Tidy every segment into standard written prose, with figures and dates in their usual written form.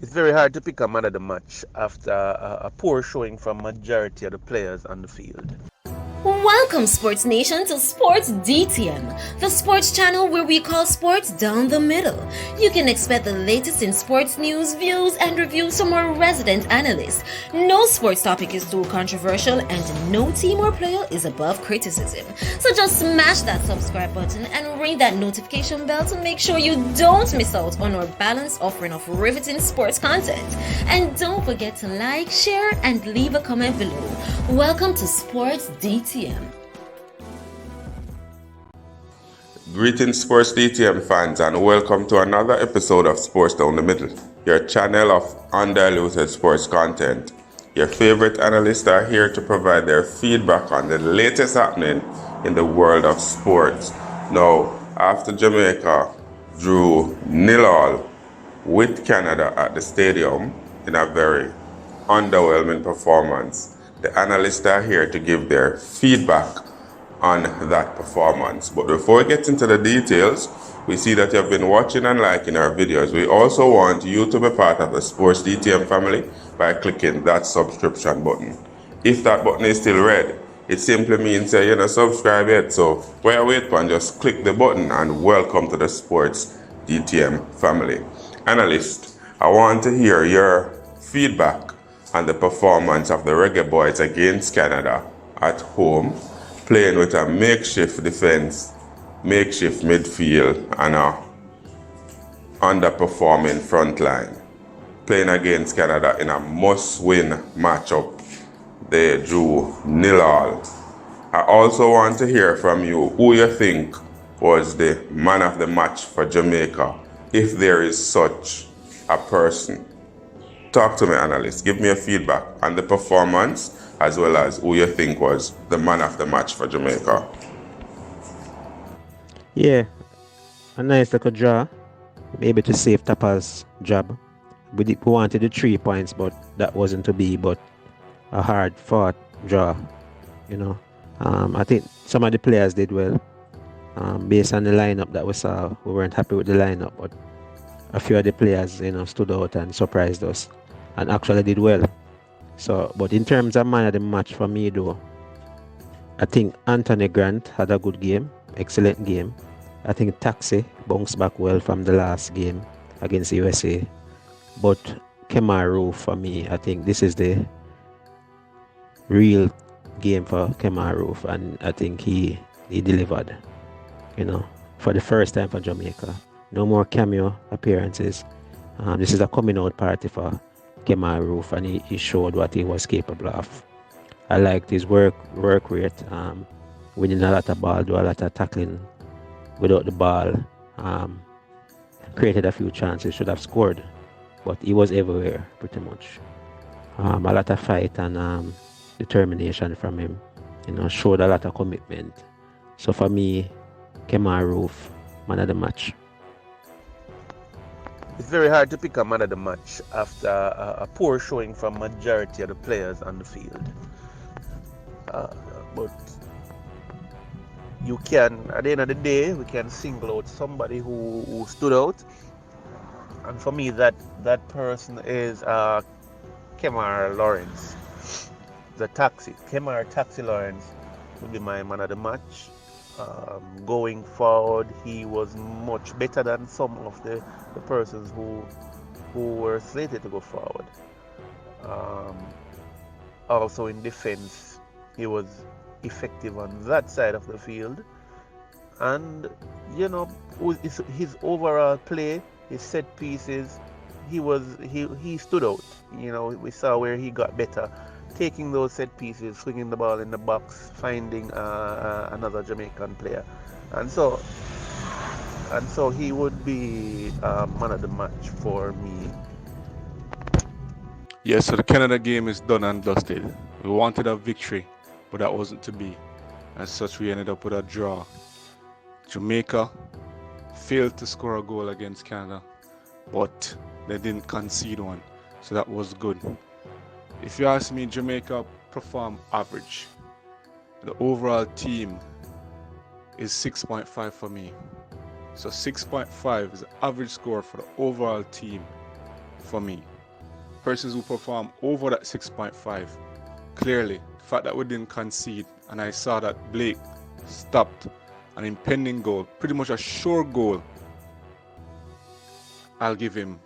It's very hard to pick a man of the match after a poor showing from majority of the players on the field. Welcome, Sports Nation, to Sports DTM, the sports channel where we call sports down the middle. You can expect the latest in sports news, views, and reviews from our resident analysts. No sports topic is too controversial, and no team or player is above criticism. So just smash that subscribe button and ring that notification bell to make sure you don't miss out on our balanced offering of riveting sports content. And don't forget to like, share, and leave a comment below. Welcome to Sports DTM. Greetings, Sports DTM fans, and welcome to another episode of Sports Down the Middle, your channel of undiluted sports content. Your favorite analysts are here to provide their feedback on the latest happening in the world of sports. Now, after Jamaica drew 0-0 with Canada at the stadium in a very underwhelming performance, the analysts are here to give their feedback on that performance. But before we get into the details, we see that you have been watching and liking our videos. We also want you to be part of the Sports DTM family by clicking that subscription button. If that button is still red, it simply means that you're not subscribed yet. So while you wait for, just click the button and welcome to the Sports DTM family. Analyst, I want to hear your feedback on the performance of the Reggae Boyz against Canada at home, playing with a makeshift defense, makeshift midfield, and a underperforming front line. Playing against Canada in a must-win matchup, they drew 0-0. I also want to hear from you who you think was the man of the match for Jamaica, if there is such a person. Talk to me, analyst. Give me a feedback on the performance as well as who you think was the man of the match for Jamaica. Yeah, a nice little draw. Maybe to save Tapa's job. We wanted the 3 points, but that wasn't to be. But a hard fought draw, you know. I think some of the players did well. Based on the lineup that we saw, we weren't happy with the lineup, but a few of the players, stood out and surprised us, and actually did well. So, but in terms of man of the match for me, though, I think Anthony Grant had a good game, excellent game. I think Taxi bounced back well from the last game against USA. But Kemaru, for me, I think this is the real game for Kemaru, and I think he delivered, for the first time for Jamaica. No more cameo appearances. This is a coming out party for Kemaru, and he showed what he was capable of. I liked his work rate, winning a lot of ball, do a lot of tackling without the ball, created a few chances, should have scored, but he was everywhere pretty much. A lot of fight and determination from him, showed a lot of commitment. So for me, Kemaru, man of the match. It's very hard to pick a man of the match after a poor showing from majority of the players on the field. But you can, at the end of the day, we can single out somebody who stood out. And for me, that person is Kemar Lawrence, Kemar Taxi Lawrence will be my man of the match. Going forward, he was much better than some of the persons who were slated to go forward. Also in defense, he was effective on that side of the field, and his overall play, his set pieces, he stood out. We saw where he got better, taking those set pieces, swinging the ball in the box, finding another Jamaican player, and so he would be man of the match for me. Yes, so the Canada game is done and dusted. We wanted a victory, but that wasn't to be. As such, we ended up with a draw. Jamaica failed to score a goal against Canada, but they didn't concede one, so that was good. If you ask me, Jamaica performed average. The overall team is 6.5 for me. So 6.5 is the average score for the overall team. for me. Persons who perform over that 6.5. Clearly, the fact that we didn't concede, and I saw that Blake stopped an impending goal, pretty much a sure goal, I'll give him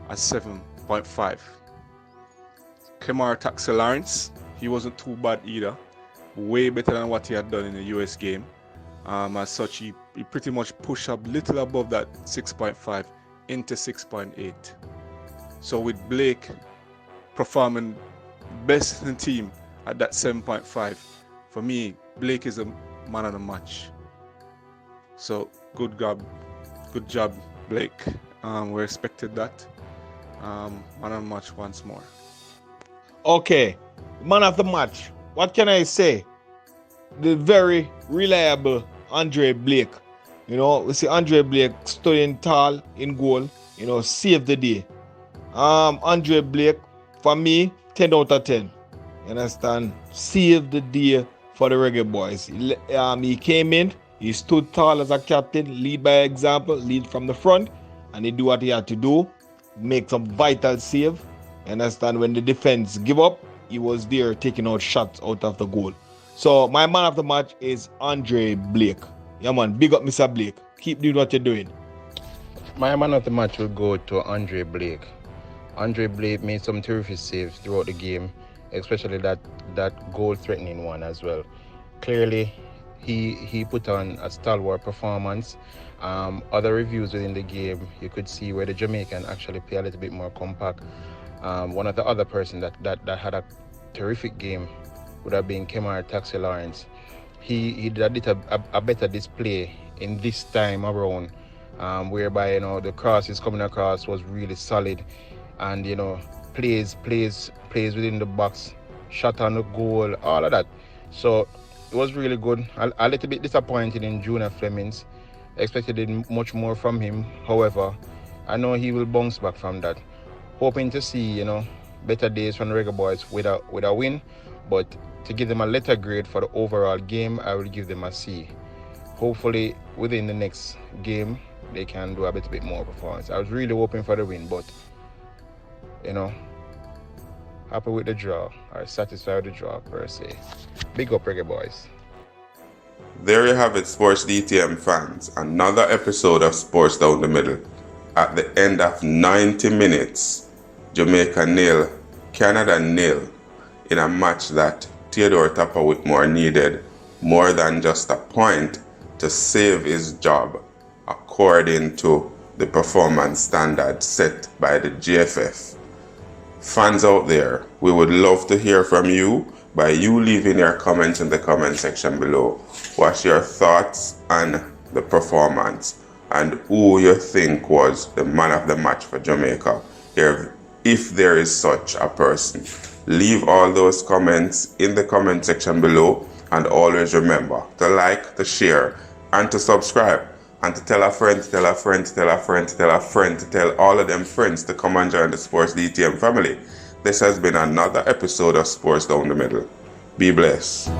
a 7.5. Kemar Taxi Lawrence, he wasn't too bad either. Way better than what he had done in the US game. As such, he pretty much pushed up little above that 6.5 into 6.8. So with Blake performing best in the team at that 7.5, for me, Blake is a man of the match. So good job, Blake. We expected that. Man of the match once more. Okay, man of the match. What can I say? The very reliable Andre Blake. You know, we see Andre Blake standing tall in goal. You know, saved the day. Andre Blake, for me, 10 out of 10. You understand? Saved the day for the Reggae Boyz. He came in, he stood tall as a captain, lead by example, lead from the front, and he do what he had to do, make some vital save. You understand? When the defense give up, he was there taking out shots out of the goal. So my man of the match is Andre Blake. Yeah man, big up Mr. Blake. Keep doing what you're doing. My man of the match will go to Andre Blake. Andre Blake made some terrific saves throughout the game, especially that goal-threatening one as well. Clearly, he put on a stalwart performance. Other reviews within the game, you could see where the Jamaican actually play a little bit more compact. One of the other person that had a terrific game would have been Kemar Taxi Lawrence. He did a better display in this time around, whereby the crosses coming across was really solid, and plays within the box, shot on the goal, all of that. So it was really good. A little bit disappointed in Junior Flemings. Expected much more from him. However, I know he will bounce back from that. Hoping to see better days from the Reggae Boyz with a win, but to give them a letter grade for the overall game, I will give them a C. Hopefully within the next game they can do a bit more performance. I was really hoping for the win, but happy with the draw, or satisfied with the draw per se. Big up Reggae Boyz. There you have it, Sports DTM fans. Another episode of Sports Down the Middle. At the end of 90 minutes, Jamaica 0, Canada 0, in a match that Theodore Tapper Whitmore needed more than just a point to save his job, according to the performance standard set by the JFF. Fans out there, we would love to hear from you by you leaving your comments in the comment section below. What's your thoughts on the performance and who you think was the man of the match for Jamaica, if there is such a person? Leave all those comments in the comment section below, and always remember to like, to share, and to subscribe, and to tell a friend, to tell a friend, to tell a friend, to tell a friend, to tell all of them friends to come and join the Sports DTM family. This has been another episode of Sports Down the Middle. Be blessed.